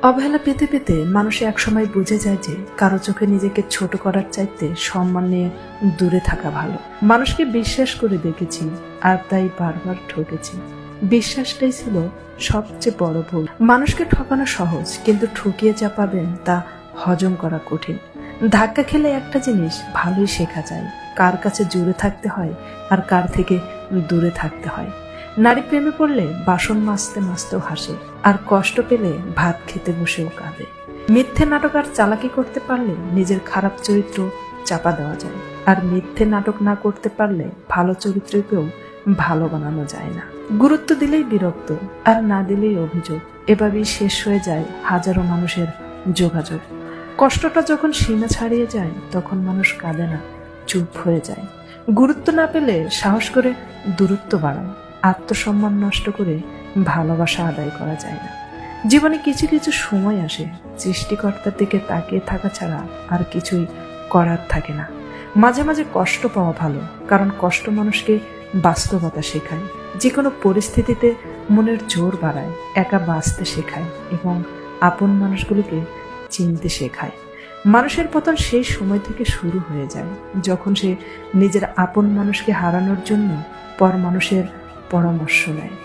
অবহেলা পেতে পেতে মানুষ একসময় বুঝে যায় যে কারো চোখে নিজেকে ছোট করার চাইতে সম্মান নিয়ে দূরে থাকা ভালো। মানুষকে বিশ্বাস করে দেখেছি আর তাই বারবার ঠকেছি। বিশ্বাসটাই ছিল সবচেয়ে বড় ভুল। মানুষকে ঠকানো সহজ, কিন্তু ঠকিয়ে যা পাবেন তা হজম করা কঠিন। ধাক্কা খেলে একটা জিনিস ভালোই শেখা যায়, কার কাছে জুড়ে থাকতে হয় আর কার থেকে দূরে থাকতে হয়। নারী প্রেমে পড়লে বাসন মাজতে মাজতেও হাসে, আর কষ্ট পেলে ভাত খেতে বসেও কাঁদে। মিথ্যে নাটক আর চালাকি করতে পারলে নিজের খারাপ চরিত্র চাপা দেওয়া যায়, আর মিথ্যে নাটক না করতে পারলে ভালো চরিত্রকেও ভালো বানানো যায় না। গুরুত্ব দিলেই বিরক্ত, আর না দিলেই অভিযোগ। এভাবেই শেষ হয়ে যায় হাজারো মানুষের যোগাযোগ। কষ্টটা যখন সীমা ছাড়িয়ে যায় তখন মানুষ কাঁদে না, চুপ হয়ে যায়। গুরুত্ব না পেলে সাহস করে দূরত্ব বাড়াও। আত্মসম্মান নষ্ট করে ভালোবাসা আদায় করা যায় না। জীবনে কিছু কিছু সময় আসে সৃষ্টিকর্তার দিকে তাকিয়ে থাকা ছাড়া আর কিছুই করার থাকে না। মাঝে মাঝে কষ্ট পাওয়া ভালো, কারণ কষ্ট মানুষকে বাস্তবতা শেখায়, যে কোনো পরিস্থিতিতে মনের জোর বাড়ায়, একা বাঁচতে শেখায় এবং আপন মানুষগুলোকে চিনতে শেখায়। মানুষের পতন সেই সময় থেকে শুরু হয়ে যায় যখন সে নিজের আপন মানুষকে হারানোর জন্য পর মানুষের পরামর্শ নেয়।